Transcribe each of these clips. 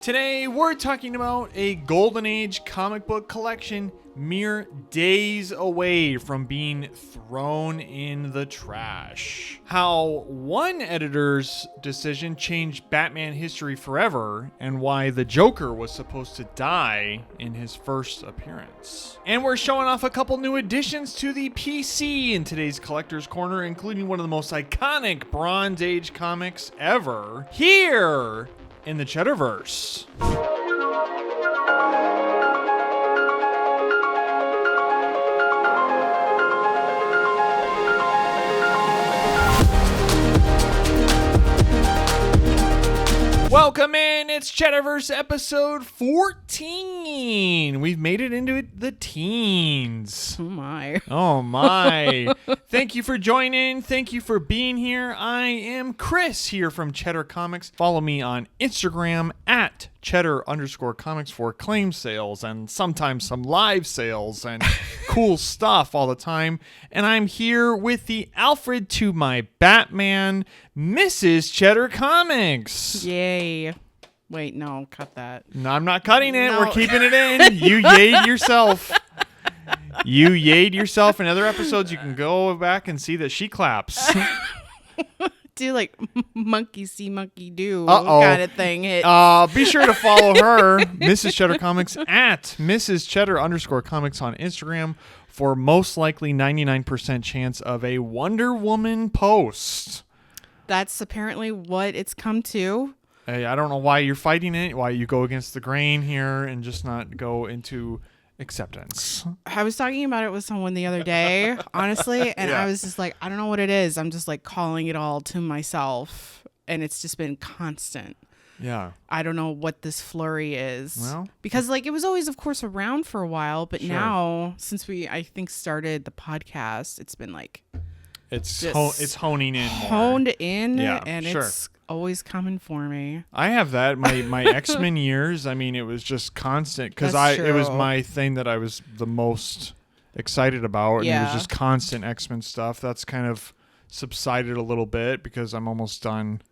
Today, we're talking about a Golden Age comic book collection mere days away from being thrown in the trash. How one editor's decision changed Batman history forever, and why the Joker was supposed to die in his first appearance. And we're showing off a couple new additions to the PC in today's Collector's Corner, including one of the most iconic Bronze Age comics ever, here in the CheddarVerse. Welcome in, it's CheddarVerse episode 14. We've made it into the teens. Oh my. Oh my. Thank you for joining. Thank you for being here. I am Chris here from Cheddar Comics. Follow me on Instagram at Cheddar_Comics for claim sales and sometimes some live sales and cool stuff all the time. And I'm here with the Alfred to my Batman, Mrs. Cheddar Comics. Yay. Wait, no, cut that. No, I'm not cutting it. No. We're keeping it in. You yayed yourself. You yayed yourself. In other episodes, you can go back and see that she claps. Do like monkey see, monkey do Uh-oh. kind of thing. Be sure to follow her, Mrs. Cheddar Comics, at Mrs. Cheddar_Comics on Instagram for most likely 99% chance of a Wonder Woman post. That's apparently what it's come to. Hey, I don't know why you're fighting it, why you go against the grain here and just not go into acceptance. I was talking about it with someone the other day, honestly, and Yeah. I was just like, I don't know what it is. I'm just like calling it all to myself, and it's just been constant. Yeah. I don't know what this flurry is. Well, because like it was always, of course, around for a while, but Sure. now since we, I think, started the podcast, it's been like it's just honing in more. honed in, Yeah, and sure. it's always coming for me. I have that. My X-Men years, I mean, it was just constant because That's it was true. my thing that I was the most excited about, and it was Yeah. just constant X-Men stuff. That's kind of subsided a little bit because I'm almost done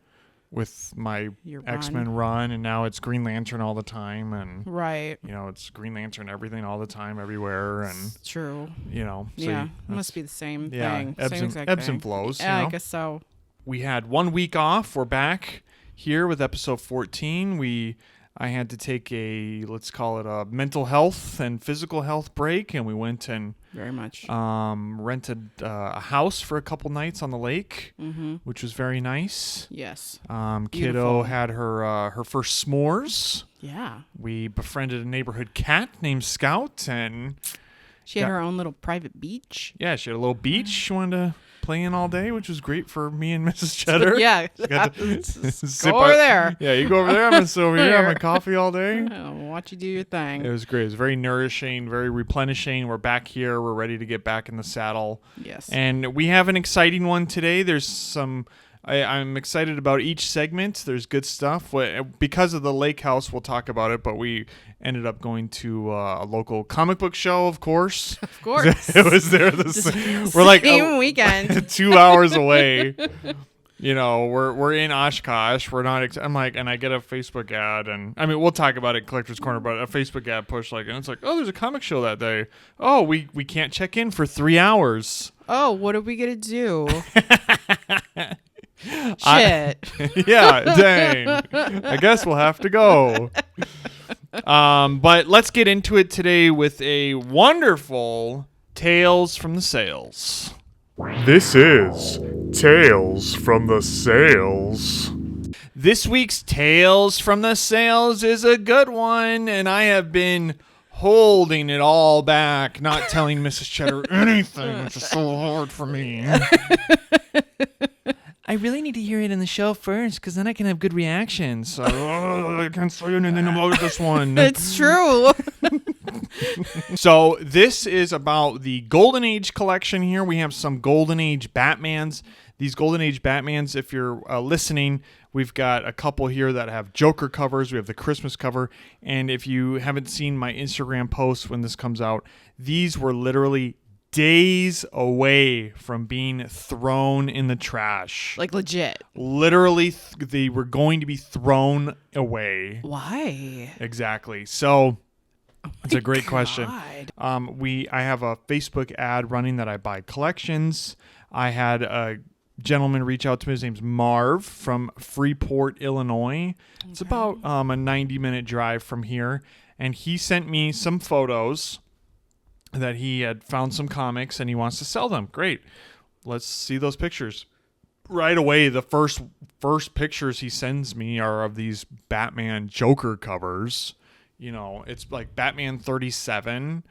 with my Your X-Men run, and now it's Green Lantern all the time, and Right. you know, it's Green Lantern everything all the time, everywhere, and It's true. you know, so Yeah. It must be the same yeah, thing. ebbs Same and- exact ebbs thing. and flows, you Yeah, know? I guess so. we had 1 week off. We're back here with episode 14. I had to take a, let's call it a mental health and physical health break, and we went and Very much. rented a house for a couple nights on the lake, which was very nice. Yes. Kiddo Beautiful. had her first s'mores. Yeah. We befriended a neighborhood cat named Scout, and She had Yeah. her own little private beach. yeah, she had a little beach. She wanted to play in all day, which was great for me and Mrs. Cheddar. Yeah. She got to Just sip go over our- there. Yeah, you go over there. I'm going to sit over here. I'm my coffee all day. I'll watch you do your thing. It was great. It was very nourishing, very replenishing. We're back here. We're ready to get back in the saddle. Yes. And we have an exciting one today. There's some... I'm excited about each segment. There's good stuff. Because of the lake house, we'll talk about it, but we ended up going to a local comic book show, of course. Of course. It was there. We're like Same weekend. 2 hours away. You know, we're in Oshkosh. We're not. I'm like, and I get a Facebook ad, and I mean, we'll talk about it in Collector's Corner, but a Facebook ad push and it's like, oh, there's a comic show that day. Oh, we can't check in for 3 hours. Oh, what are we gonna do? Shit. Yeah, dang. I guess we'll have to go. But let's get into it today with a wonderful Tales from the Sales. This is Tales from the Sales. This week's Tales from the Sales is a good one, and I have been holding it all back, not telling Mrs. Cheddar anything, which is so hard for me. I really need to hear it in the show first, because then I can have good reactions. So I can't say anything about this one. It's true. So this is about the Golden Age collection here. We have some Golden Age Batmans. These Golden Age Batmans, if you're listening, we've got a couple here that have Joker covers. We have the Christmas cover. And if you haven't seen my Instagram post when this comes out, these were literally days away from being thrown in the trash. Like legit. Literally, they were going to be thrown away. Why? Exactly. So it's a great question. God. I have a Facebook ad running that I buy collections. I had a gentleman reach out to me. His name's Marv from Freeport, Illinois. It's about a 90-minute drive from here. And he sent me some photos that he had found some comics and he wants to sell them. Great. Let's see those pictures. Right away, the first pictures he sends me are of these Batman Joker covers. You know, it's like Batman 37,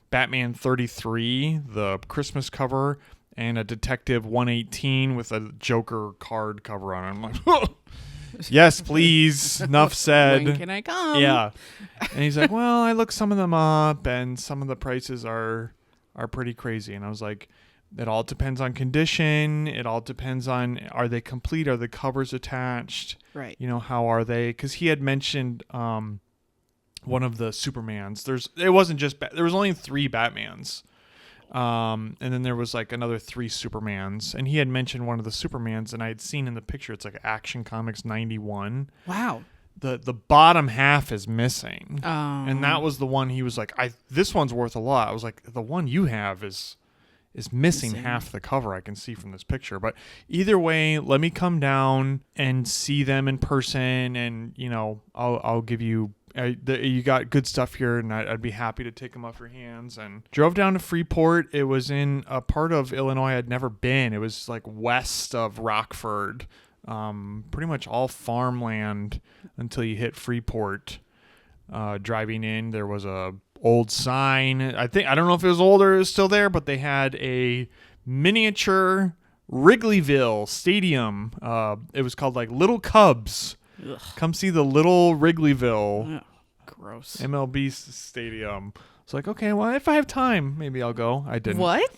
Batman 33, the Christmas cover, and a Detective 118 with a Joker card cover on it. I'm like, oh, yes, please. Enough said. When can I come? Yeah. And he's like, well, I looked some of them up and some of the prices are pretty crazy. And I was like, it all depends on condition. It all depends on, are they complete? Are the covers attached? Right. You know, how are they? Because he had mentioned one of the Supermans. It wasn't just, there was only 3 Batmans. And then there was like another 3 Supermans. And he had mentioned one of the Supermans, and I had seen in the picture, it's like Action Comics 91. Wow. The bottom half is missing. Oh. And that was the one he was like, this one's worth a lot. I was like, the one you have is missing half the cover I can see from this picture. But either way, let me come down and see them in person, and you know, I'll give you you got good stuff here, and I'd be happy to take them off your hands. And drove down to Freeport. It was in a part of Illinois I'd never been. It was like west of Rockford, pretty much all farmland until you hit Freeport. Driving in, there was a old sign. I don't know if it was old or it was still there, but they had a miniature Wrigleyville Stadium. It was called like Little Cubs. Ugh. Come see the Little Wrigleyville. Ugh, gross. MLB stadium. It's like, okay, well, if I have time, maybe I'll go. I didn't. What?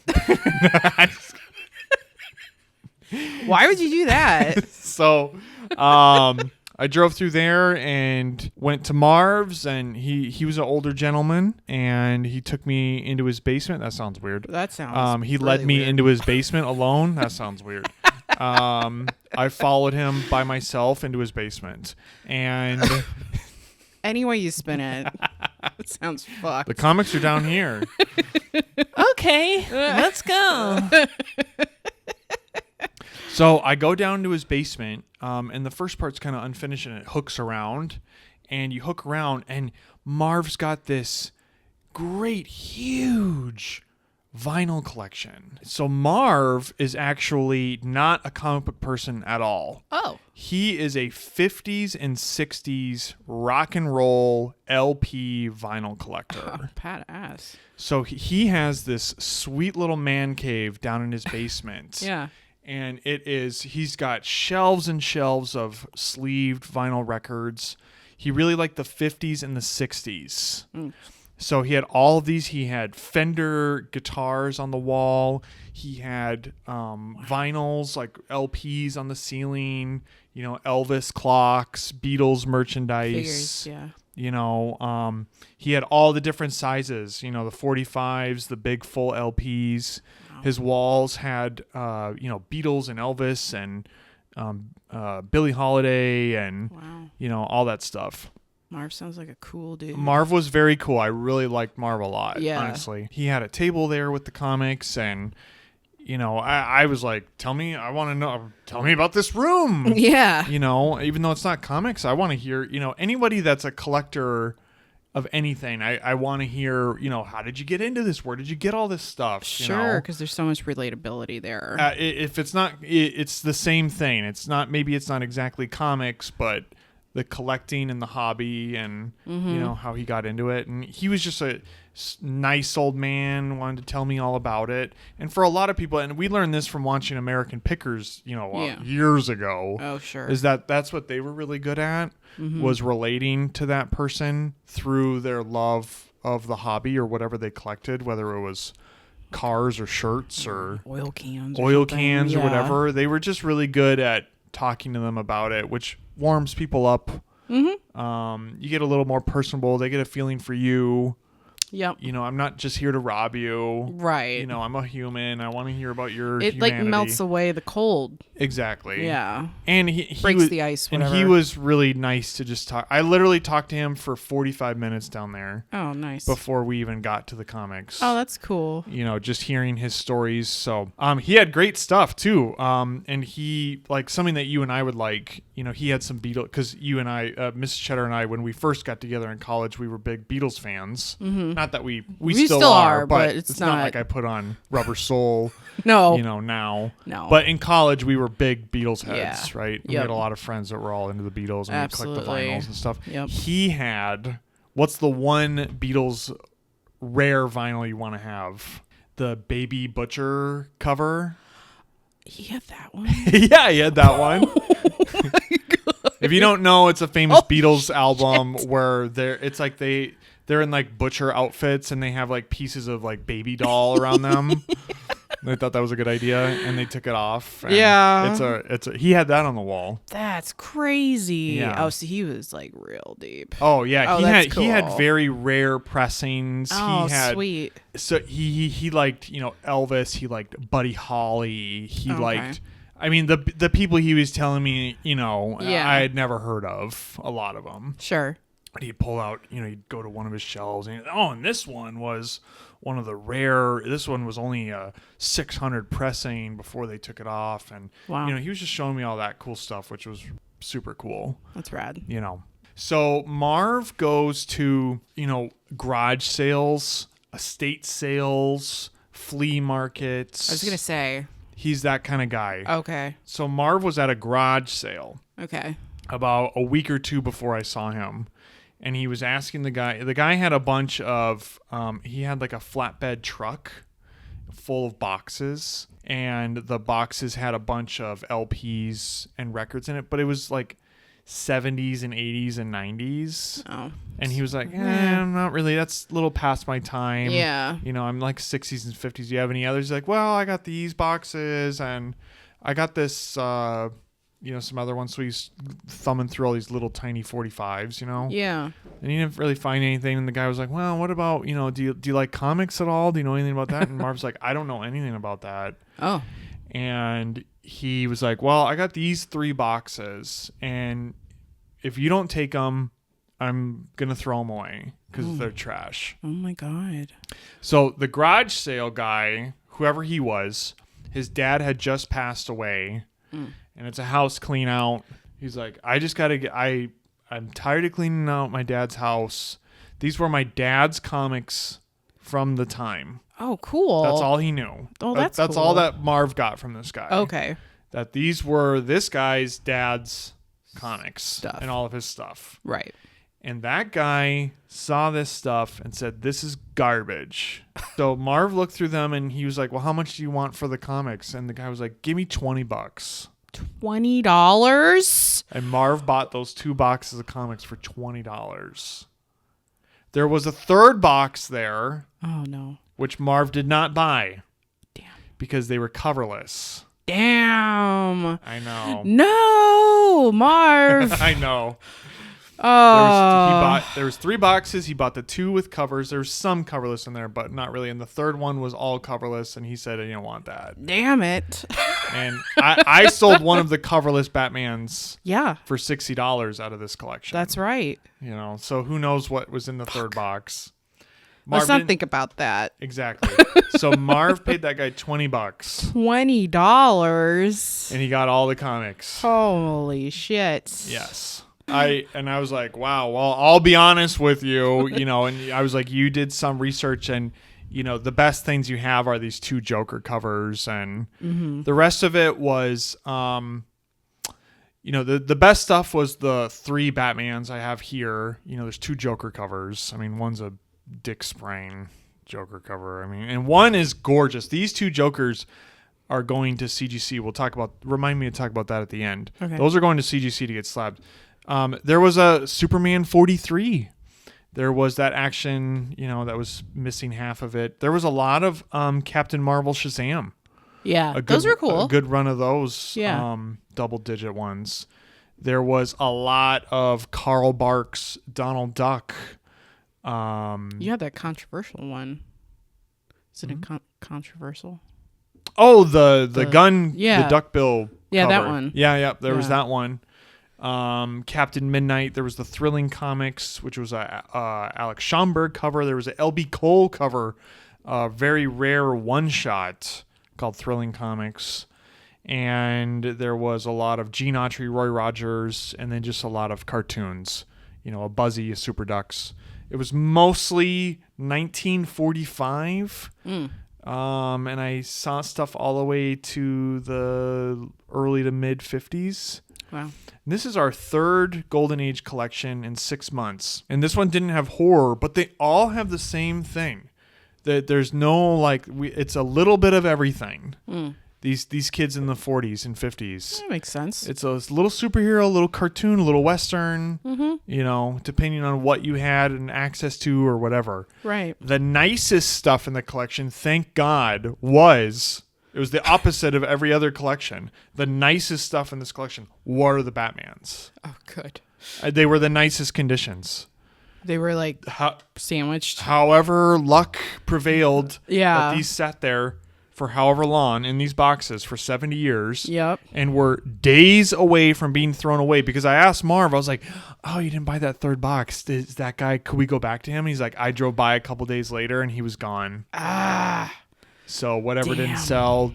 Why would you do that? So, I drove through there and went to Marv's, and he was an older gentleman, and he took me into his basement. That sounds weird. That sounds he really led me weird. into his basement alone. That sounds weird. I followed him by myself into his basement, and Any way you spin it, it sounds fucked. the comics are down here. Okay, let's go. So I go down to his basement, and the first part's kind of unfinished, and it hooks around, and you hook around, and Marv's got this great, huge vinyl collection. So Marv is actually not a comic book person at all. Oh. He is a 50s and 60s rock and roll LP vinyl collector. Badass. So he has this sweet little man cave down in his basement. Yeah. And he's got shelves and shelves of sleeved vinyl records. He really liked the 50s and the 60s. Mm. So he had all of these. He had Fender guitars on the wall. He had vinyls, like LPs on the ceiling, you know, Elvis clocks, Beatles merchandise. Figures, yeah. You know, he had all the different sizes, you know, the 45s, the big full LPs. Wow. His walls had, you know, Beatles and Elvis and Billie Holiday and, you know, all that stuff. Marv sounds like a cool dude. Marv was very cool. I really liked Marv a lot, yeah. Honestly. He had a table there with the comics, and, you know, I was like, tell me about this room. Yeah. You know, even though it's not comics, I want to hear, you know, anybody that's a collector of anything, I want to hear, you know, how did you get into this? Where did you get all this stuff? Sure, because there's so much relatability there. If it's not, it's the same thing. It's not, maybe it's not exactly comics, but the collecting and the hobby and, you know, how he got into it. And he was just a nice old man, wanted to tell me all about it. And for a lot of people, and we learned this from watching American Pickers, you know, years ago. Oh, sure. Is that's what they were really good at, was relating to that person through their love of the hobby or whatever they collected, whether it was cars or shirts or oil cans or whatever. They were just really good at talking to them about it, which warms people up. You get a little more personable. They get a feeling for you. Yep. You know, I'm not just here to rob you. Right. You know, I'm a human. I want to hear about your It humanity. like melts away the cold. Exactly. Yeah. And he Breaks was, the ice, and whatever. he was really nice to just talk. I literally talked to him for 45 minutes down there Oh, nice. before we even got to the comics. Oh, that's cool. You know, just hearing his stories. So, he had great stuff too. And he, like, something that you and I would like, you know, he had some Beatles, because you and I, Mrs. Cheddar and I, when we first got together in college, we were big Beatles fans. Mm-hmm. Not that we still are, but it's not like I put on Rubber Soul. No. You know, now. No. But in college, we were big Beatles heads, Yeah. right? And we had a lot of friends that were all into the Beatles, and we collected the Absolutely. vinyls and stuff. Yep. He had, what's the one Beatles rare vinyl you want to have? The Baby Butcher cover? He had that one. Yeah, he had that one. If you don't know, it's a famous Beatles album where it's like they're in like butcher outfits and they have like pieces of like baby doll around them. They thought that was a good idea and they took it off. And Yeah. he had that on the wall. That's crazy. Yeah. Oh, so he was like real deep. Oh yeah, Oh, he had cool. very rare pressings. Oh, he had sweet. So he liked, you know, Elvis, he liked Buddy Holly, he Okay. liked, I mean, the people he was telling me, you know, Yeah. I had never heard of a lot of them. Sure. He'd pull out, you know, he'd go to one of his shelves and and this one was one of the rare, this one was only a 600 pressing before they took it off. And, Wow. you know, he was just showing me all that cool stuff, which was super cool, That's rad. you know. So Marv goes to, you know, garage sales, estate sales, flea markets. I was going to say. He's that kind of guy. Okay. So Marv was at a garage sale Okay. about a week or two before I saw him. And he was asking the guy had a bunch of, he had like a flatbed truck full of boxes. And the boxes had a bunch of LPs and records in it. But it was like 70s and 80s and 90s. Oh. And he was like, I'm not really. That's a little past my time. Yeah. You know, I'm like 60s and 50s. Do you have any others? He's like, well, I got these boxes and I got this, you know, some other ones. So he's thumbing through all these little tiny 45s, you know? Yeah. And he didn't really find anything. And the guy was like, well, what about, you know, do you like comics at all? Do you know anything about that? And Marv's like, I don't know anything about that. Oh. And he was like, well, I got these 3 boxes. And if you don't take them, I'm going to throw them away because they're trash. Oh my God. So the garage sale guy, whoever he was, his dad had just passed away. And it's a house clean out. He's like, I just got to get, I'm tired of cleaning out my dad's house. These were my dad's comics from the time. Oh, cool. That's all he knew. Oh, that's That's cool. all that Marv got from this guy. Okay. That these were this guy's dad's comics Stuff. and all of his stuff. Right. And that guy saw this stuff and said, this is garbage. So Marv looked through them and he was like, well, how much do you want for the comics? And the guy was like, give me $20. $20? And Marv bought those 2 boxes of comics for $20. There was a third box there, Oh, no. which Marv did not buy. Damn. Because they were coverless. Damn. I know. No, Marv. I know. Oh. There was 3 boxes. He bought the 2 with covers. There's some coverless in there, but not really. And the third one was all coverless, and he said, I didn't want that. Damn it. And I sold one of the coverless Batmans Yeah. for $60 out of this collection. That's right. You know, so who knows what was in the third box. Let's not didn't- think about that. Exactly. So Marv paid that guy $20, $20. and he got all the comics. Holy shit. Yes. I was like, wow, well, I'll be honest with you, you know, and I was like, you did some research and, you know, the best things you have are these 2 Joker covers and the rest of it was, you know, the best stuff was the 3 Batmans I have here. You know, there's 2 Joker covers. I mean, one's a Dick Sprang Joker cover. I mean, and one is gorgeous. These 2 Jokers are going to CGC. Remind me to talk about that at the end. Okay. Those are going to CGC to get slabbed. There was a Superman 43. There was that action, you know, that was missing half of it. There was a lot of Captain Marvel Shazam. Yeah. Those were cool. A good run of those Yeah. double-digit ones. There was a lot of Carl Barks, Donald Duck, You had that controversial one. Is it controversial? Oh, the gun, yeah. the duckbill. Yeah, cover. that one. Yeah. There was that one. Captain Midnight. There was the Thrilling Comics, which was a Alex Schomburg cover. There was a LB Cole cover, very rare one shot called Thrilling Comics. And there was a lot of Gene Autry, Roy Rogers, and then just a lot of cartoons. A Buzzy, a Super Ducks. It was mostly 1945. And I saw stuff all the way to the early to mid 50s. Wow. This is our third Golden Age collection in 6 months. And this one didn't have horror, but they all have the same thing. That there's no, it's a little bit of everything. These kids in the 40s and 50s. That makes sense. It's a little superhero, a little cartoon, a little Western, depending on what you had and access to or whatever. Right. The nicest stuff in the collection, thank God, it was the opposite of every other collection. The nicest stuff in this collection were the Batmans. Oh, good. They were the nicest conditions. They were sandwiched. However, luck prevailed. Yeah. That these sat there for however long in these boxes for 70 years. Yep. And were days away from being thrown away, because I asked Marv, I was like, oh, you didn't buy that third box. Is that guy, could we go back to him? And he's like, I drove by a couple days later and he was gone. So whatever didn't sell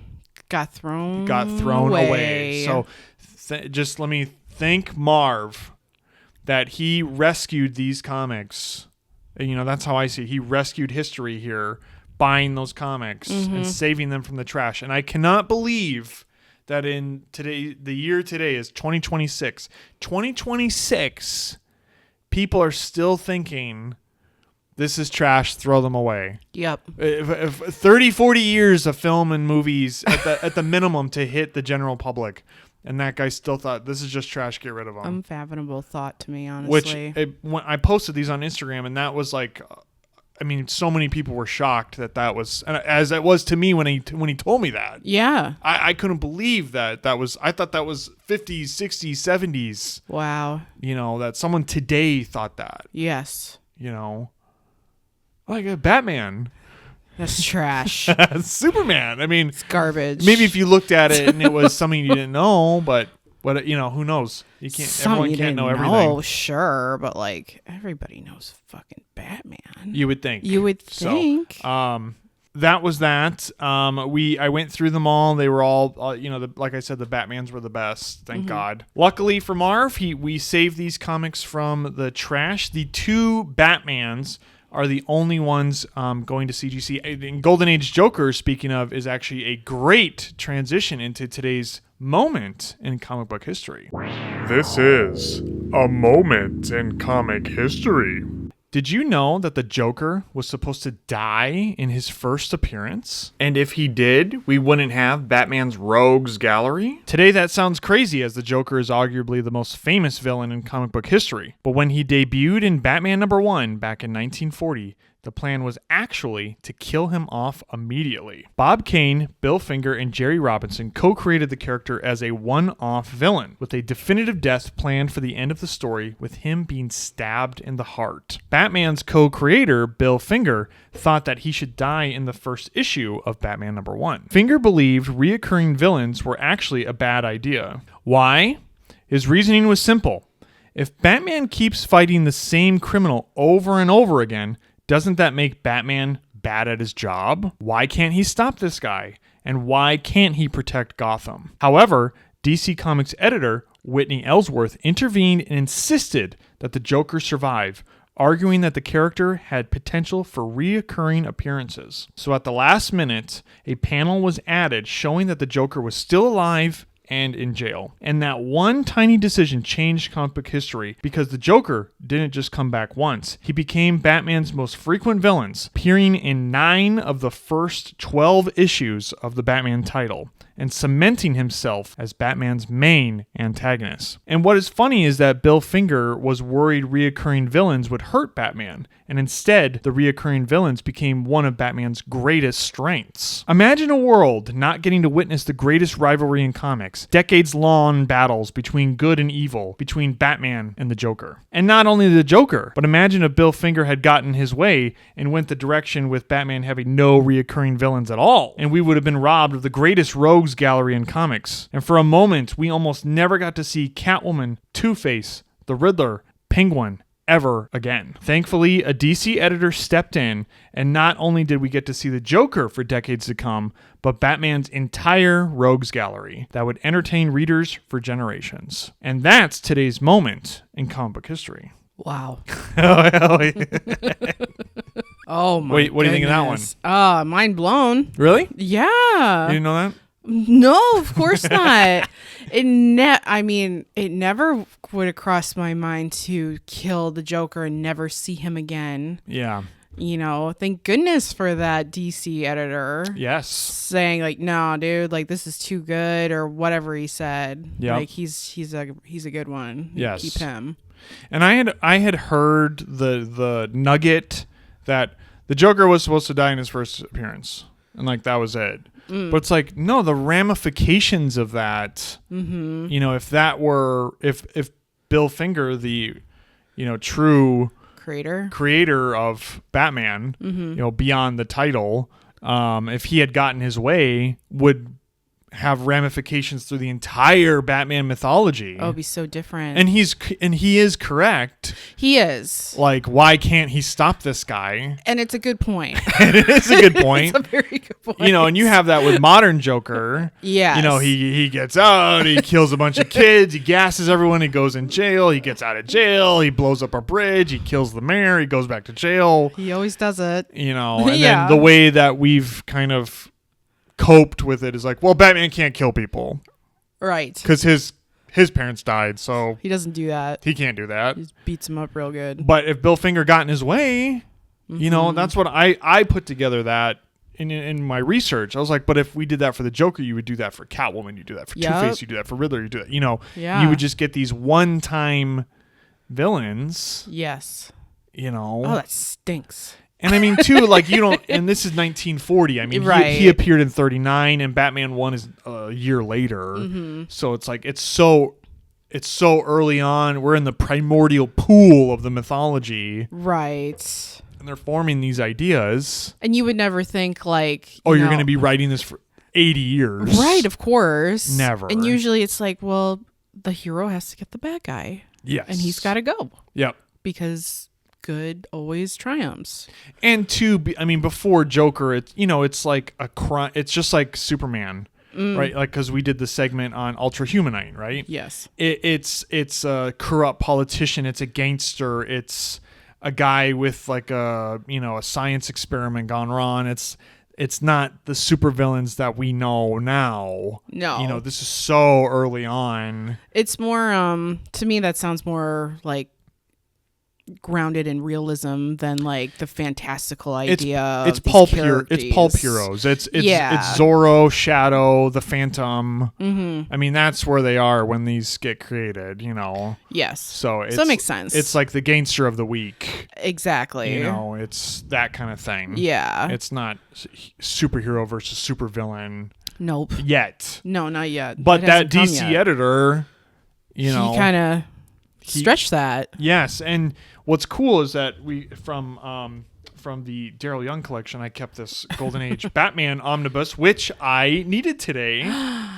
got thrown away. So just let me thank Marv that he rescued these comics. That's how I see it. He rescued history here, buying those comics and saving them from the trash. And I cannot believe that the year today is 2026. 2026, people are still thinking this is trash, throw them away. Yep. If 30, 40 years of film and movies at the minimum to hit the general public. And that guy still thought this is just trash, get rid of them. Unfathomable thought to me, honestly. When I posted these on Instagram, and that was so many people were shocked that was, as it was to me when he told me that. Yeah. I couldn't believe that was, I thought that was 50s, 60s, 70s. Wow. That someone today thought that. Yes. Like a Batman. That's trash. Superman. I mean, it's garbage. Maybe if you looked at it and it was something you didn't know, but who knows? Everyone can't know everything. Oh, sure, but everybody knows fucking Batman. You would think. So, that was that. I went through them all. They were all, like I said, the Batmans were the best. Thank God. Luckily for Marv, we saved these comics from the trash. The two Batmans are the only ones going to CGC. And Golden Age Joker, speaking of, is actually a great transition into today's moment in comic book history. This is a moment in comic history. Did you know that the Joker was supposed to die in his first appearance? And if he did, we wouldn't have Batman's Rogues Gallery? Today that sounds crazy, as the Joker is arguably the most famous villain in comic book history. But when he debuted in Batman #1 back in 1940, the plan was actually to kill him off immediately. Bob Kane, Bill Finger, and Jerry Robinson co-created the character as a one-off villain, with a definitive death planned for the end of the story, with him being stabbed in the heart. Batman's co-creator, Bill Finger, thought that he should die in the first issue of Batman #1. Finger believed reoccurring villains were actually a bad idea. Why? His reasoning was simple. If Batman keeps fighting the same criminal over and over again, doesn't that make Batman bad at his job? Why can't he stop this guy? And why can't he protect Gotham? However, DC Comics editor Whitney Ellsworth intervened and insisted that the Joker survive, arguing that the character had potential for reoccurring appearances. So at the last minute, a panel was added showing that the Joker was still alive and in jail. And that one tiny decision changed comic book history, because the Joker didn't just come back once. He became Batman's most frequent villains, appearing in 9 of the first 12 issues of the Batman title, and cementing himself as Batman's main antagonist. And what is funny is that Bill Finger was worried reoccurring villains would hurt Batman, and instead, the reoccurring villains became one of Batman's greatest strengths. Imagine a world not getting to witness the greatest rivalry in comics, decades-long battles between good and evil, between Batman and the Joker. And not only the Joker, but imagine if Bill Finger had gotten his way and went the direction with Batman having no reoccurring villains at all, and we would have been robbed of the greatest rogues gallery in comics. And for a moment, we almost never got to see Catwoman, Two-Face, the Riddler, Penguin, ever again. Thankfully, a DC editor stepped in, and not only did we get to see the Joker for decades to come, but Batman's entire rogues gallery that would entertain readers for generations. And that's today's moment in comic book history. Wow. Wait, Oh my what do you think of that one? Mind blown. Really? Yeah. You didn't know that? No, of course not. It never would have crossed my mind to kill the Joker and never see him again. Yeah. You know, thank goodness for that DC editor. Yes. Saying like, no, dude, like this is too good, or whatever he said. Yep. Like he's a good one. Yes. Keep him. And I had heard the nugget that the Joker was supposed to die in his first appearance, and like that was it. But it's like, no, the ramifications of that. Mm-hmm. You know, if Bill Finger, the true creator of Batman, beyond the title, if he had gotten his way, would have ramifications through the entire Batman mythology. Oh, it'd be so different. And he is correct. He is. Like, why can't he stop this guy? And it's a good point. And it is a good point. It's a very good point. And you have that with modern Joker. Yes. He gets out, he kills a bunch of kids, he gasses everyone, he goes in jail, he gets out of jail, he blows up a bridge, he kills the mayor, he goes back to jail. He always does it. And then the way that we've kind of coped with it is like, well, Batman can't kill people. Right. Because his parents died, so he doesn't do that. He can't do that. He just beats him up real good. But if Bill Finger got in his way, that's what I put together that in my research. I was like, but if we did that for the Joker, you would do that for Catwoman, you do that for Two-Face, you do that for Riddler, you do that. You would just get these one-time villains. Yes. Oh, that stinks. And I mean, too, like, and this is 1940. I mean, right. he appeared in 39, and Batman 1 is a year later. Mm-hmm. So it's like, it's so early on. We're in the primordial pool of the mythology. Right. And they're forming these ideas. And you would never think, like, you're going to be writing this for 80 years. Right, of course. Never. And usually it's like, well, the hero has to get the bad guy. Yes. And he's got to go. Yep. Because good always triumphs. And before Joker, it's like a crime. It's just like Superman, right? Like, because we did the segment on Ultra Humanite, right? Yes. It's a corrupt politician. It's a gangster. It's a guy with like a science experiment gone wrong. It's not the supervillains that we know now. No. This is so early on. It's more to me that sounds more like grounded in realism than like the fantastical idea. It's of these pulp characters. It's pulp heroes. It's Zorro, Shadow, the Phantom. Mm-hmm. I mean, that's where they are when these get created. Yes. So it makes sense. It's like the gangster of the week. Exactly. It's that kind of thing. Yeah. It's not superhero versus supervillain. Nope. Yet. No, not yet. But that DC editor, he kind of stretched that. Yes, and what's cool is that we from the Daryl Young collection, I kept this Golden Age Batman omnibus, which I needed today,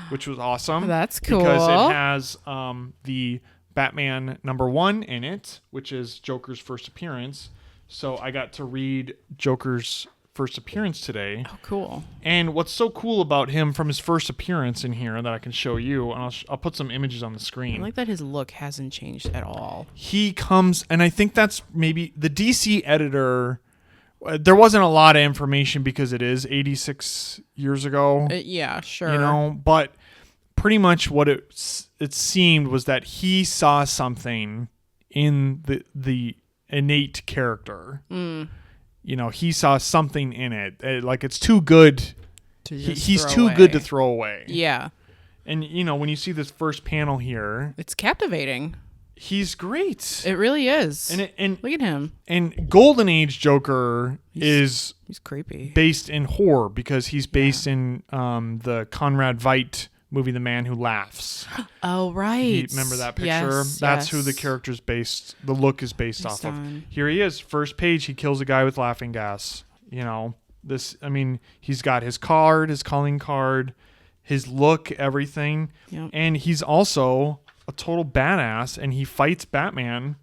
which was awesome. That's cool because it has the Batman #1 in it, which is Joker's first appearance. So I got to read Joker's first appearance today. Oh, cool. And what's so cool about him from his first appearance in here that I can show you, and I'll put some images on the screen. I like that his look hasn't changed at all. He comes, and I think that's maybe the DC editor. There wasn't a lot of information because it is 86 years ago. Yeah, sure. But pretty much what it seemed was that he saw something in the innate character. He saw something in it. Like, it's too good. He's too good to throw away. Yeah. And, when you see this first panel here, It's captivating. he's great. It really is. And look at him. And Golden Age Joker is He's creepy. based in horror because he's based in the Conrad Veidt movie, The Man Who Laughs. Oh, right. Remember that picture? Yes, That's who the character's based, the look is based off of. Here he is, first page, he kills a guy with laughing gas. He's got his card, his calling card, his look, everything. Yep. And he's also a total badass, and he fights Batman,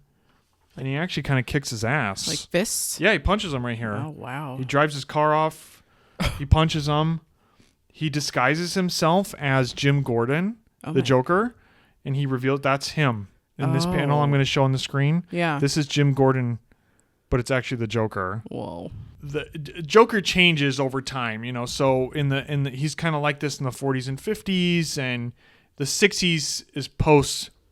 and he actually kind of kicks his ass. Like fists? Yeah, he punches him right here. Oh, wow. He drives his car off. He punches him. He disguises himself as Jim Gordon, the Joker, and he revealed that's him. In this panel I'm going to show on the screen, this is Jim Gordon, but it's actually the Joker. Whoa. The Joker changes over time, so in the he's kind of like this in the 40s and 50s, and the 60s is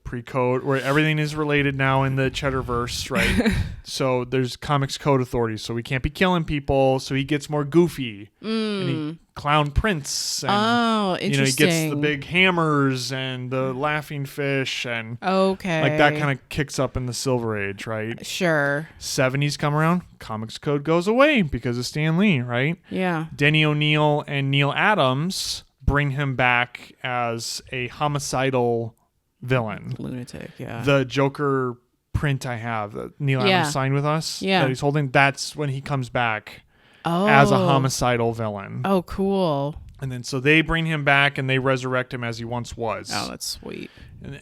pre-code, where everything is related now in the CheddarVerse, right? So there's comics code authorities, so we can't be killing people, so he gets more goofy. And he clown prince. And, interesting. he gets the big hammers and the laughing fish, and okay. like that kind of kicks up in the Silver Age, right? Sure. 70s come around, comics code goes away because of Stan Lee, right? Yeah. Denny O'Neil and Neil Adams bring him back as a homicidal villain. Lunatic, yeah. The Joker print I have that Neil Adams signed with us that he's holding, that's when he comes back as a homicidal villain. Oh, cool. And then so they bring him back and they resurrect him as he once was. Oh, that's sweet.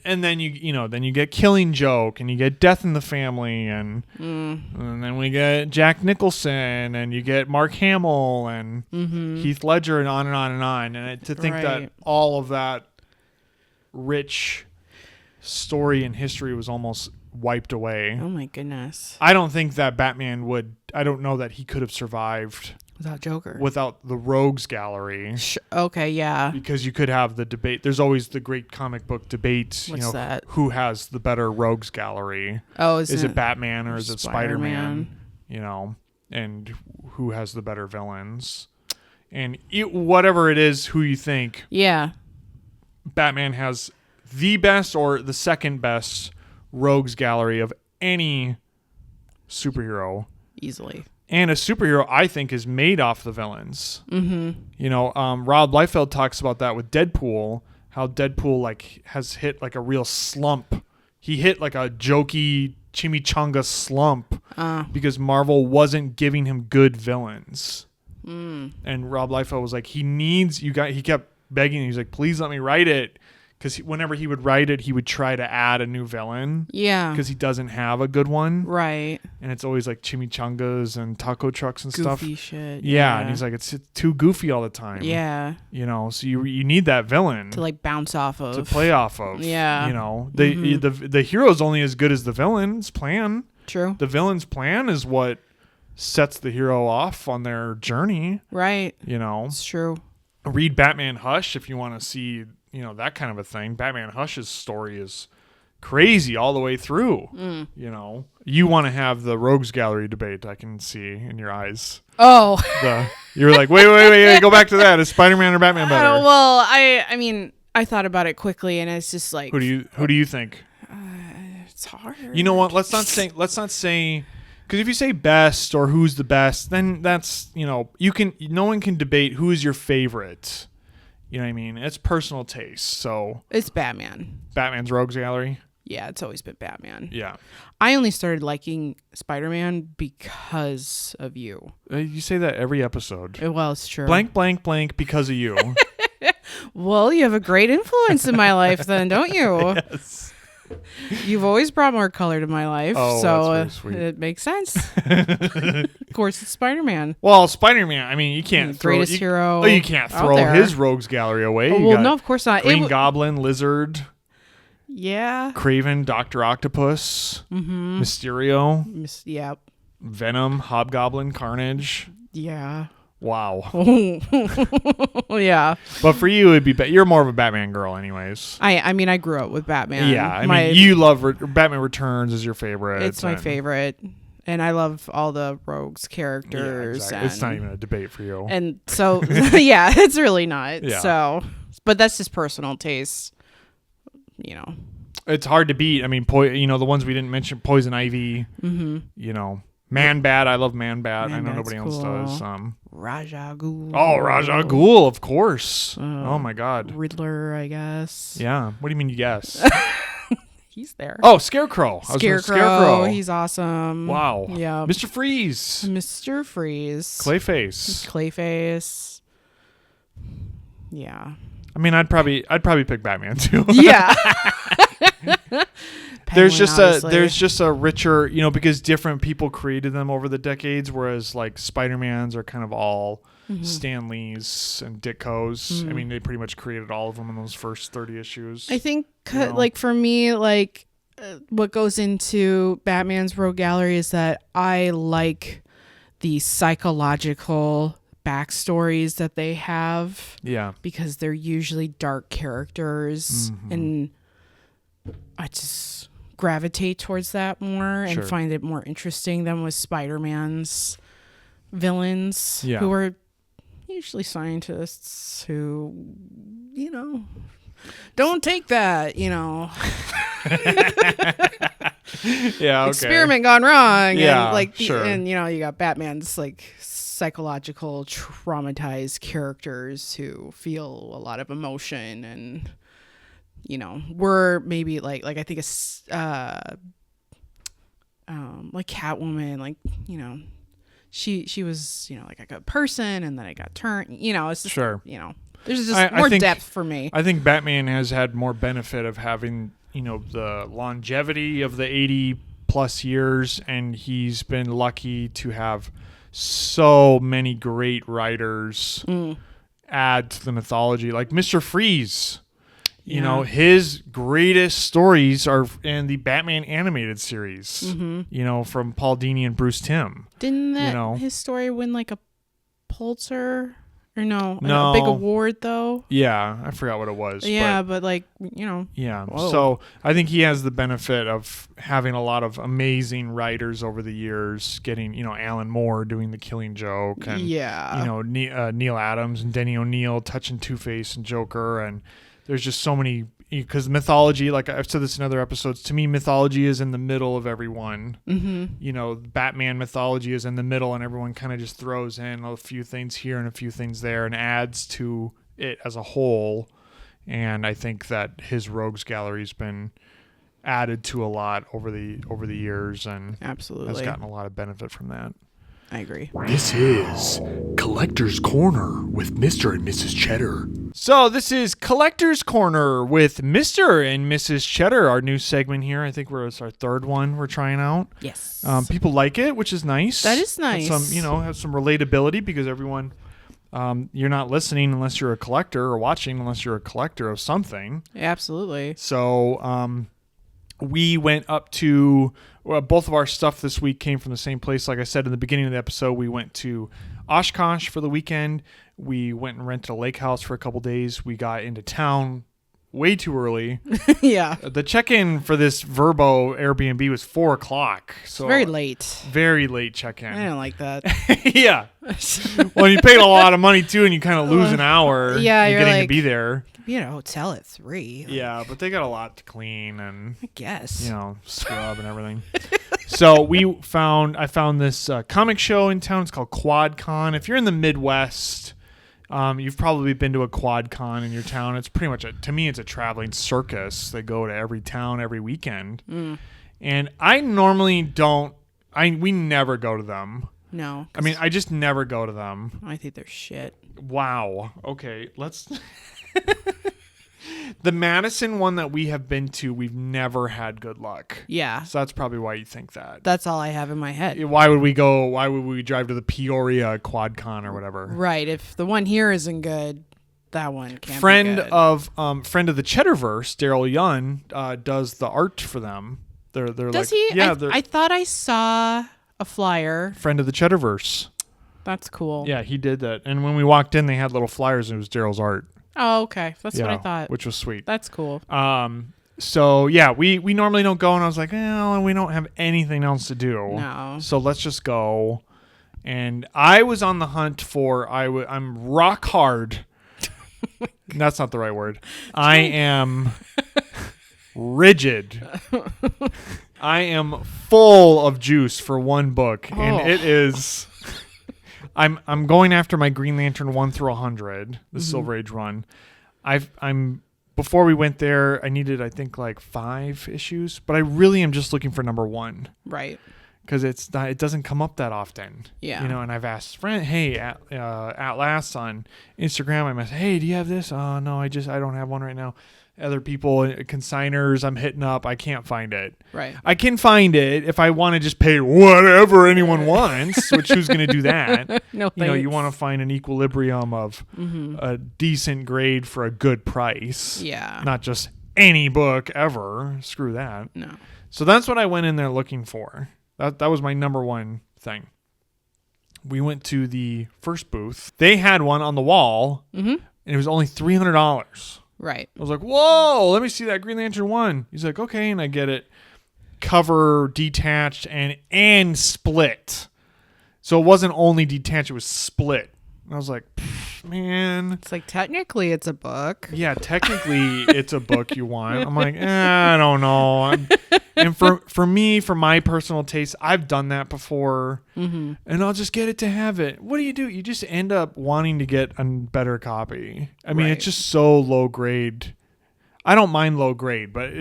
And then you get Killing Joke, and you get Death in the Family, and then we get Jack Nicholson, and you get Mark Hamill and Heath Ledger, and on and on and on. And to think that all of that rich story and history was almost wiped away. Oh my goodness. I don't think that Batman I don't know that he could have survived without Joker, without the Rogues Gallery. Okay, yeah. Because you could have the debate. There's always the great comic book debate. What's that? Who has the better Rogues Gallery? Oh, is it Batman or is it Spider-Man? And who has the better villains? And whatever it is, who you think. Yeah. Batman has the best or the second best Rogues Gallery of any superhero. Easily. And a superhero, I think, is made off the villains. Rob Liefeld talks about that with Deadpool, how Deadpool has hit a real slump. He hit a jokey chimichanga slump because Marvel wasn't giving him good villains. And Rob Liefeld was like, he kept begging, he's like, please let me write it. Because whenever he would write it, he would try to add a new villain. Yeah. Because he doesn't have a good one. Right. And it's always like chimichangas and taco trucks and stuff. Goofy shit. Yeah. And he's like, it's too goofy all the time. Yeah. So you need that villain. To bounce off of. To play off of. Yeah. The hero's only as good as the villain's plan. True. The villain's plan is what sets the hero off on their journey. Right. It's true. Read Batman Hush if you want to see... that kind of a thing. Batman Hush's story is crazy all the way through. You want to have the Rogues Gallery debate, I can see in your eyes. Oh. You're like, wait, go back to that. Is Spider-Man or Batman better? Well, I thought about it quickly, and it's just like... Who do you think? It's hard. You know what? Let's not say... Because if you say best or who's the best, then that's, no one can debate who is your favorite. You know what I mean? It's personal taste. So it's Batman. Batman's Rogues Gallery? Yeah, it's always been Batman. Yeah. I only started liking Spider-Man because of you. You say that every episode. Well, it's true. Blank, blank, blank because of you. Well, you have a great influence in my life then, don't you? Yes. You've always brought more color to my life, so that's very sweet. It makes sense. Of course, it's Spider-Man. Well, Spider-Man, you can't throw... Greatest hero you can't throw his Rogues Gallery away. No, of course not. Green Goblin, Lizard... Yeah. Craven, Dr. Octopus, Mysterio. Yep. Venom, Hobgoblin, Carnage. Yeah. Wow. Yeah. But for you, it'd be you're more of a Batman girl anyways. I grew up with Batman. Yeah. You love Batman Returns is your favorite. It's my favorite. And I love all the Rogues characters. Exactly. It's not even a debate for you. And so, yeah, it's really not. Yeah. So, but that's just personal taste, It's hard to beat. I mean, the ones we didn't mention, Poison Ivy, Man Bat. I love Man Bat. I know nobody else does. Raja Ghul. Oh, Raja Ghul, of course. Oh, my God. Riddler, I guess. Yeah. What do you mean you guess? He's there. Oh, Scarecrow. Scarecrow. He's awesome. Wow. Yeah. Mr. Freeze. Mr. Freeze. Clayface. Yeah. I mean, I'd probably pick Batman too. Yeah. There's Penguin, just a richer, because different people created them over the decades, whereas like Spider-Man's are kind of all Stan Lee's and Ditko's. I mean, they pretty much created all of them in those first 30 issues. I think for me, what goes into Batman's Rogue Gallery is that I like the psychological backstories that they have. Yeah. Because they're usually dark characters, and I just gravitate towards that more and find it more interesting than with Spider-Man's villains, who are usually scientists who, don't take that, Yeah. Okay. Experiment gone wrong. Yeah. And you got Batman's psychological traumatized characters who feel a lot of emotion, and we're maybe like I think it's like Catwoman, she was like a good person, and then it got turned, it's just, there's just more depth for me. I think Batman has had more benefit of having the longevity of the 80 plus years, and he's been lucky to have so many great writers add to the mythology, like Mr. Freeze. His greatest stories are in the Batman animated series. From Paul Dini and Bruce Timm. Didn't that his story win a Pulitzer? Or no, a big award though. Yeah, I forgot what it was. Yeah, but Yeah. Whoa. So I think he has the benefit of having a lot of amazing writers over the years, getting, Alan Moore doing The Killing Joke, and Neil Adams and Denny O'Neil touching Two-Face and Joker, and there's just so many, because mythology, like I've said this in other episodes, to me mythology is in the middle of everyone. Batman mythology is in the middle, and everyone kind of just throws in a few things here and a few things there and adds to it as a whole. And I think that his Rogues Gallery's been added to a lot over the years, and absolutely has gotten a lot of benefit from that. I agree. This is Collector's Corner with Mr. and Mrs. Cheddar. So this is Collector's Corner with Mr. and Mrs. Cheddar, our new segment here. I think it's our third one we're trying out. Yes. People like it, which is nice. That is nice. Has some relatability, because everyone, you're not listening unless you're a collector, or watching unless you're a collector of something. Absolutely. So we went up to... both of our stuff this week came from the same place. Like I said in the beginning of the episode, we went to Oshkosh for the weekend. We went and rented a lake house for a couple days. We got into town way too early. Yeah. The check-in for this Verbo Airbnb was 4:00. So very late. Very late check-in. I don't like that. Yeah. Well, you paid a lot of money too, and you kind of lose an hour. Yeah, you're getting to be there. Be at a hotel at 3. Yeah, but they got a lot to clean and I guess scrub and everything. So I found this comic show in town. It's called QuadCon. If you're in the Midwest, you've probably been to a QuadCon in your town. It's pretty much to me, it's a traveling circus. They go to every town every weekend, and I normally don't. We never go to them. No, I mean, I just never go to them. I think they're shit. Wow. Okay, let's. The Madison one that we have been to, we've never had good luck. Yeah. So that's probably why you think that. That's all I have in my head. Why would we go? Why would we drive to the Peoria QuadCon or whatever? Right. If the one here isn't good, that one can't friend be good. of the CheddarVerse, Daryl Young, does the art for them. They're does he? Yeah. I thought I saw a flyer. Friend of the CheddarVerse. That's cool. Yeah, he did that. And when we walked in, they had little flyers, and it was Daryl's art. Oh, okay. That's what I thought. Which was sweet. That's cool. So yeah, we normally don't go, and I was like, well, we don't have anything else to do. No. So let's just go. And I was on the hunt for I'm rock hard. That's not the right word. I am rigid. I am full of juice for one book, and it is. I'm going after my Green Lantern 1 through 100, the Silver Age run. I'm before we went there, I needed I think like 5 issues, but I really am just looking for number 1. Right. Because it doesn't come up that often. Yeah. You know, and I've asked friend, hey, at last on Instagram, I messaged, hey, do you have this? Oh no, I don't have one right now. Other people, consigners, I'm hitting up. I can't find it. Right. I can find it if I want to just pay whatever anyone wants, which who's going to do that? No, you know, you want to find an equilibrium of a decent grade for a good price. Yeah. Not just any book ever. Screw that. No. So that's what I went in there looking for. That was my number one thing. We went to the first booth. They had one on the wall, and it was only $300. Right. I was like, whoa, let me see that Green Lantern 1. He's like, okay, and I get it. Cover detached and split. So it wasn't only detached, it was split. And I was like, man. It's like, technically it's a book. Yeah, technically it's a book you want. I'm like, I don't know. And for me, for my personal taste, I've done that before, and I'll just get it to have it. What do? You just end up wanting to get a better copy. I mean, It's just so low grade. I don't mind low grade, but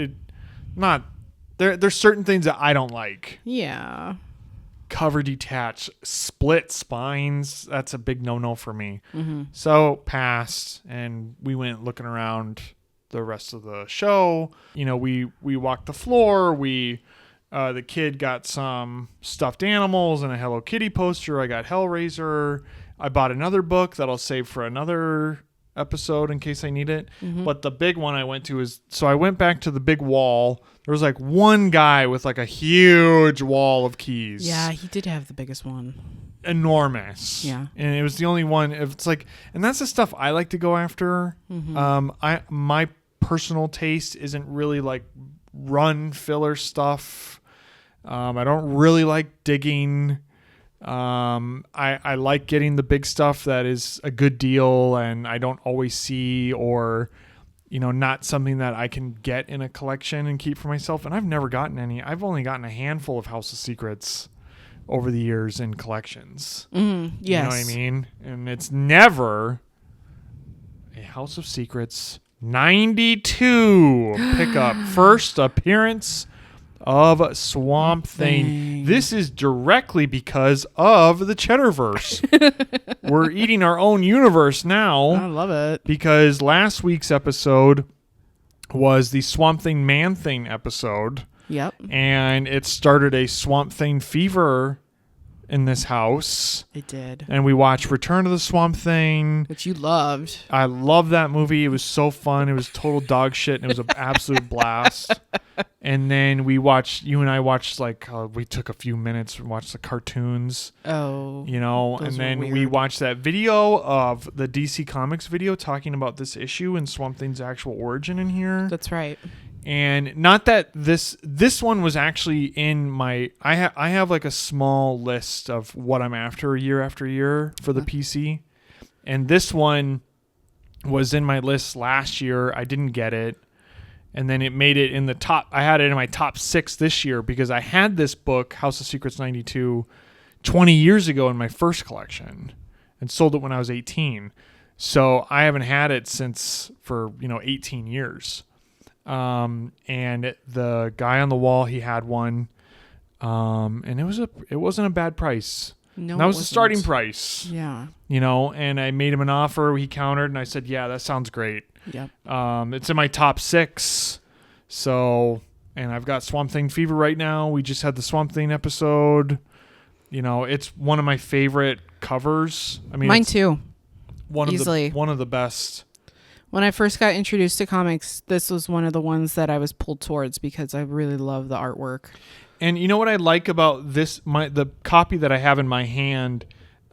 there's certain things that I don't like. Yeah. Cover detached, split spines. That's a big no-no for me. So passed, and we went looking around the rest of the show. You know, we walked the floor. The kid got some stuffed animals and a Hello Kitty poster. I got Hellraiser. I bought another book that I'll save for another episode in case I need it. But the big one I went to so I went back to the big wall. There was like one guy with like a huge wall of keys. Yeah, he did have the biggest one. Enormous. Yeah. And it was the only one. It's like, and that's the stuff I like to go after. My personal taste isn't really like run filler stuff. I don't really like digging. I like getting the big stuff that is a good deal and I don't always see, or, you know, not something that I can get in a collection and keep for myself. And I've never gotten any. I've only gotten a handful of House of Secrets over the years in collections. Yes. You know what I mean? And it's never a House of Secrets 92 pickup. First appearance of Swamp Thing. This is directly because of the CheddarVerse. We're eating our own universe now. I love it. Because last week's episode was the Swamp Thing Man-Thing episode. Yep. And it started a Swamp Thing fever in this house. It did. And we watched Return of the Swamp Thing. Which you loved. I love that movie. It was so fun. It was total dog shit, and it was an absolute blast. And then you and I watched, like, we took a few minutes and watched the cartoons. Oh. You know, and then we watched that video of the DC Comics video talking about this issue and Swamp Thing's actual origin in here. That's right. And not that this one was actually in my... I have like a small list of what I'm after year for the PC. And this one was in my list last year. I didn't get it. And then it made it in the top... I had it in my top 6 this year because I had this book, House of Secrets 92, 20 years ago in my first collection and sold it when I was 18. So I haven't had it for 18 years. And the guy on the wall, he had one, and it wasn't a bad price. No, that was the starting price. Yeah. You know, and I made him an offer. He countered, and I said, "Yeah, that sounds great." Yep. It's in my top 6. So, and I've got Swamp Thing fever right now. We just had the Swamp Thing episode. You know, it's one of my favorite covers. I mean, mine too. Easily. One of the best. When I first got introduced to comics, this was one of the ones that I was pulled towards because I really love the artwork. And you know what I like about this, the copy that I have in my hand,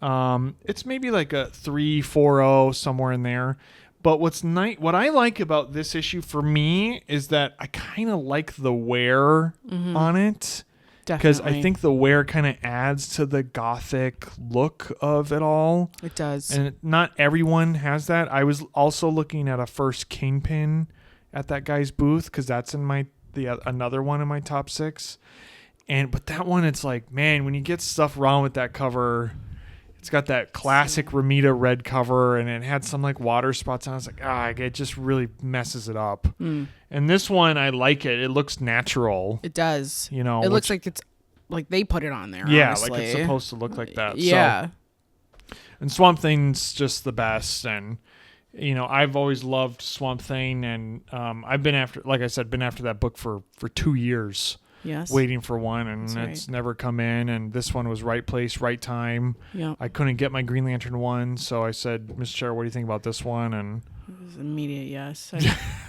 it's maybe like a 340 somewhere in there, But what I like about this issue for me is that I kind of like the wear on it. Because I think the wear kind of adds to the gothic look of it all. It does. And not everyone has that. I was also looking at a first Kingpin at that guy's booth because that's in another one in my top 6. But that one, it's like, man, when you get stuff wrong with that cover, it's got that classic Ramita red cover, and it had some like water spots on it. I was like, it just really messes it up. And this one, I like it. It looks natural. It does. You know, it looks like it's like they put it on there. Yeah, honestly. like it's supposed to look like that. Yeah. So, and Swamp Thing's just the best, and you know, I've always loved Swamp Thing, and I've been after, like I said, that book for 2 years. Yes. Waiting for one, and it's never come in. And this one was right place, right time. Yeah. I couldn't get my Green Lantern one, so I said, "Miss Chair, what do you think about this one?" And it was immediate yes.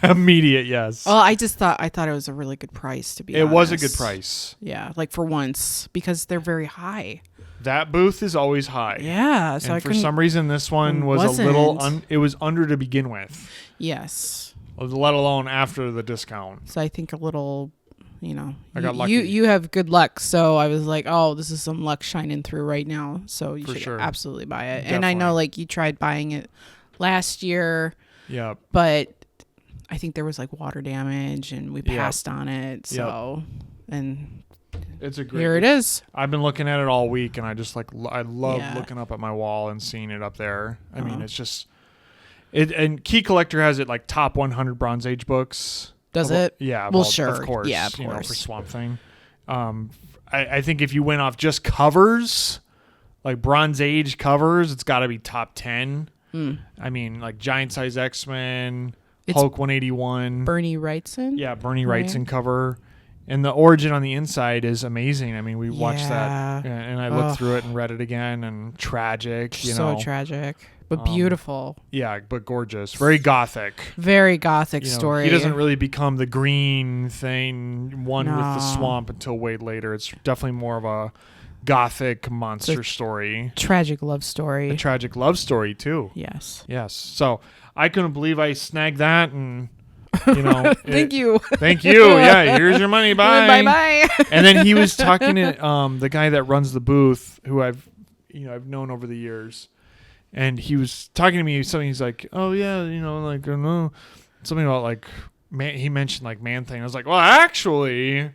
Immediate yes. Well, I thought it was a really good price, to be honest. It was a good price. Yeah, like for once, because they're very high. That booth is always high. Yeah, so and for some reason this one was a little it was under to begin with. Yes. Let alone after the discount. So I think a little, you know, I got lucky. You have good luck, so I was like, oh, this is some luck shining through right now, so you should absolutely buy it. Definitely. And I know, like, you tried buying it last year. Yeah. But I think there was like water damage, and we passed on it. So, and it's a great. Here it is. I've been looking at it all week, and I just I love looking up at my wall and seeing it up there. I mean, it's just it. And Key Collector has it like top 100 Bronze Age books. Does it? Yeah. Well, sure. Of course. Yeah, of you course. know, for Swamp Thing. I think if you went off just covers, like Bronze Age covers, it's got to be top 10. I mean, like Giant Size X-Men, Hulk 181. Bernie Wrightson? Yeah, Bernie Wrightson cover. And the origin on the inside is amazing. I mean, we watched that, and I looked through it and read it again, and tragic, you know. So tragic, but beautiful. Yeah, but gorgeous. Very gothic. Very gothic story. He doesn't really become the green thing, with the swamp until way later. It's definitely more of a gothic monster story. Tragic love story. A tragic love story, too. Yes. Yes. So I couldn't believe I snagged that, and you know, thank you. Thank you. Yeah, here's your money. Bye. Bye. And then he was talking to the guy that runs the booth, who I've known over the years, and he was talking to me something. He's like, "Oh yeah, like something about like he mentioned like Man Thing." I was like, "Well, actually."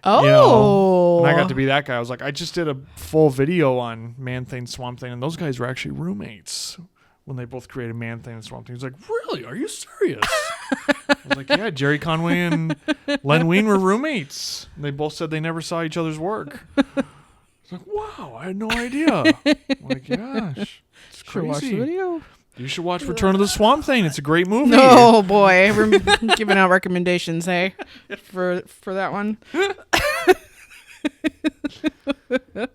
Oh. And I got to be that guy. I was like, I just did a full video on Man Thing, Swamp Thing, and those guys were actually roommates when they both created Man Thing and Swamp Thing. He's like, really? Are you serious? I was like, yeah, Jerry Conway and Len Wein were roommates. And they both said they never saw each other's work. I was like, wow, I had no idea. I'm like, gosh, it's crazy. Watch the video. You should watch Return of the Swamp Thing. It's a great movie. Oh boy, we're giving out recommendations, hey, for that one.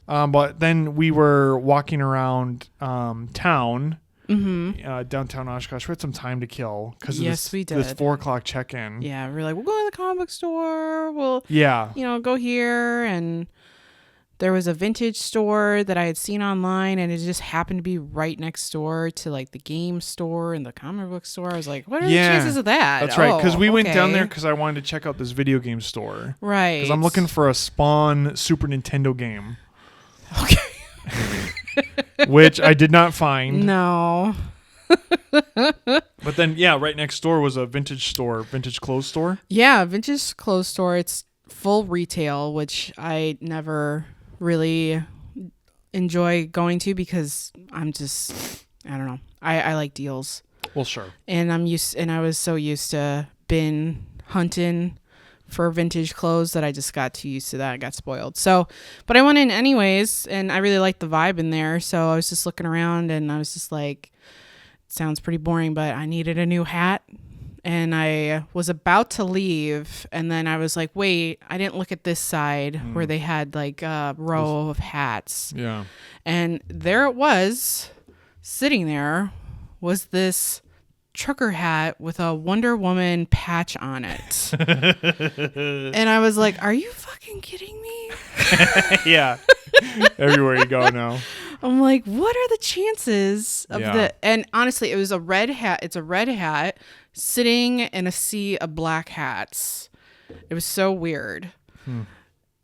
But then we were walking around town, downtown Oshkosh. We had some time to kill because of this 4:00 check-in. Yeah, we're like, we'll go to the comic book store. We'll go here, and there was a vintage store that I had seen online, and it just happened to be right next door to like the game store and the comic book store. I was like, what are the chances of that? That's right, because we went down there because I wanted to check out this video game store. Right. Because I'm looking for a Spawn Super Nintendo game. Okay. Which I did not find. No. But then, right next door was a vintage clothes store. Yeah, vintage clothes store. It's full retail, which I never really enjoy going to because I don't know. I like deals. Well, sure. And I was so used to bin hunting for vintage clothes that I just got too used to that. I got spoiled. So, but I went in anyways, and I really liked the vibe in there. So I was just looking around, and I was just like, it sounds pretty boring, but I needed a new hat. And I was about to leave, and then I was like, wait, I didn't look at this side where they had like a row of hats. Yeah. And there it was, sitting there, was this trucker hat with a Wonder Woman patch on it. And I was like, are you fucking kidding me? Yeah. Everywhere you go now. I'm like, what are the chances of and honestly, it was a red hat. It's a red hat sitting in a sea of black hats. It was so weird.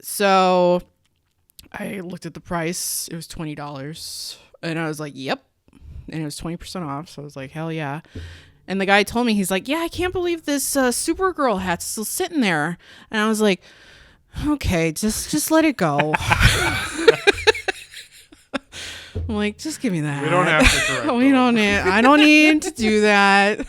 So I looked at the price. It was $20. And I was like, yep. And it was 20% off. So I was like, hell yeah. And the guy told me, he's like, yeah, I can't believe this Supergirl hat's still sitting there. And I was like, okay, just let it go. I'm like, just give me that. We don't have to correct I don't need to do that.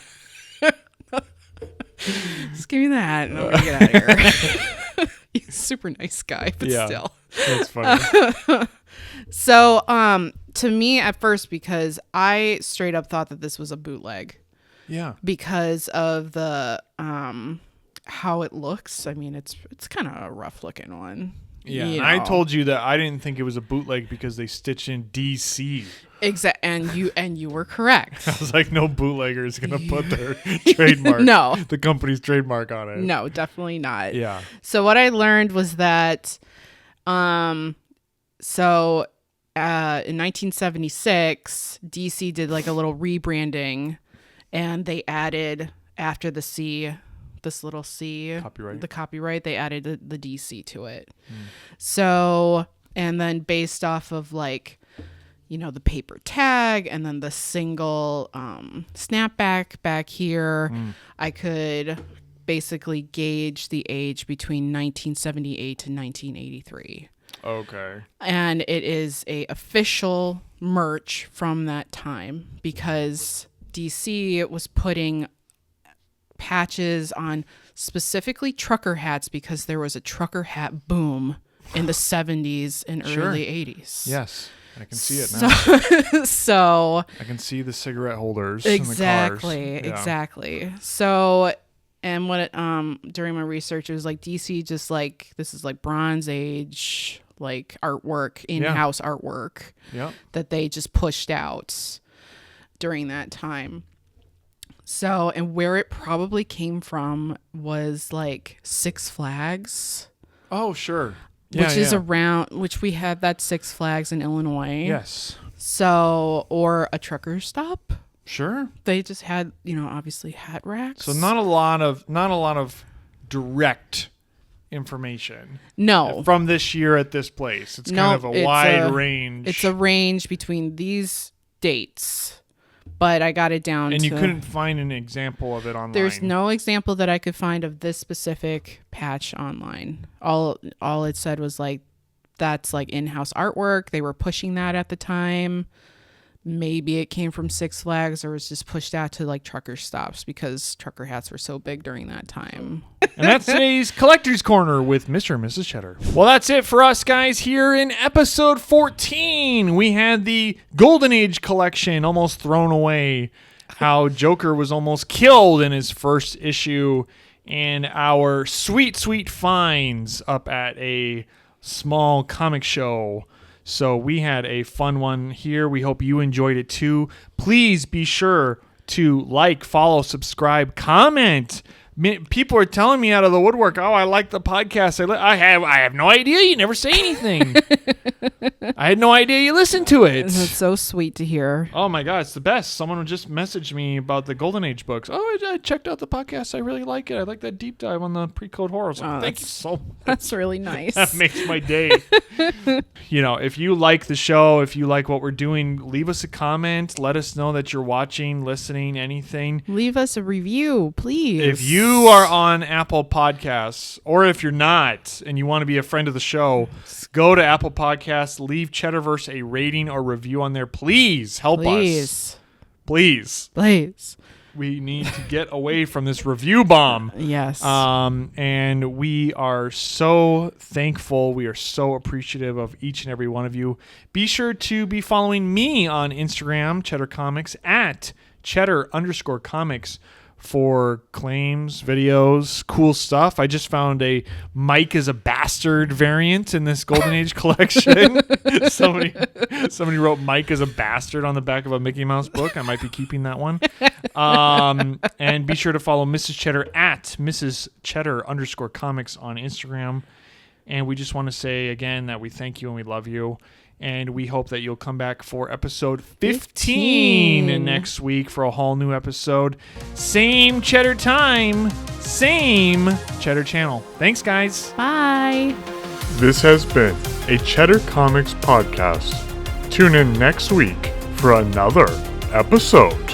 Just give me that and I'm gonna get out of here. He's a super nice guy, but still. That's funny. So, to me at first, because I straight up thought that this was a bootleg. Yeah. Because of the how it looks. I mean, it's kind of a rough looking one. Yeah, and I told you that I didn't think it was a bootleg because they stitched in DC. Exactly, and you were correct. I was like, no bootlegger is going to put their trademark, the company's trademark on it. No, definitely not. Yeah. So what I learned was that, in 1976, DC did like a little rebranding, and they added after the C. This little C, the copyright, they added the DC to it. So, and then based off of like, the paper tag and then the single snapback back here, I could basically gauge the age between 1978 to 1983. Okay. And it is a official merch from that time because DC was putting patches on specifically trucker hats because there was a trucker hat boom in the 70s and early 80s. Yes, I can see it now. So I can see the cigarette holders exactly, in the cars. Exactly. So, and what during my research, it was like DC just like, this is like Bronze Age, like artwork, in-house artwork that they just pushed out during that time. So, and where it probably came from was like Six Flags. Oh, sure. Which is around, which we had that Six Flags in Illinois. Yes. So, or a trucker stop. Sure. They just had, obviously hat racks. So not a lot of direct information. No. From this year at this place. It's kind of a wide range. It's a range between these dates. But I got it down and you couldn't find an example of it online. There's no example that I could find of this specific patch online. All it said was like, that's like in-house artwork. They were pushing that at the time. Maybe it came from Six Flags or was just pushed out to like trucker stops because trucker hats were so big during that time. And that's today's Collector's Corner with Mr. and Mrs. Cheddar. Well, that's it for us guys here in episode 14. We had the Golden Age collection almost thrown away. How Joker was almost killed in his first issue. And our sweet, sweet finds up at a small comic show. So we had a fun one here. We hope you enjoyed it too. Please be sure to like, follow, subscribe, comment. People are telling me out of the woodwork, oh, I like the podcast. I have no idea. You never say anything. I had no idea you listened to it. That's so sweet to hear. Oh, my God. It's the best. Someone just messaged me about the Golden Age books. Oh, I checked out the podcast. I really like it. I like that deep dive on the pre-code horrors. Thank you so much. That's really nice. That makes my day. If you like the show, if you like what we're doing, leave us a comment. Let us know that you're watching, listening, anything. Leave us a review, please. If you are on Apple Podcasts, or if you're not and you want to be a friend of the show, go to Apple Podcasts, leave CheddarVerse a rating or review on there. Please help us. Please. We need to get away from this review bomb. Yes. And we are so thankful. We are so appreciative of each and every one of you. Be sure to be following me on Instagram, Cheddar Comics, at Cheddar_Comics. for claims, videos, cool stuff. I just found a Mike is a bastard variant in this Golden Age collection. somebody wrote Mike is a bastard on the back of a Mickey Mouse book. I might be keeping that one. And be sure to follow Mrs. Cheddar at Mrs. Cheddar _comics on Instagram. And we just want to say again that we thank you and we love you. And we hope that you'll come back for episode 15 next week for a whole new episode. Same Cheddar time, same Cheddar channel. Thanks, guys. Bye. This has been a Cheddar Comics podcast. Tune in next week for another episode.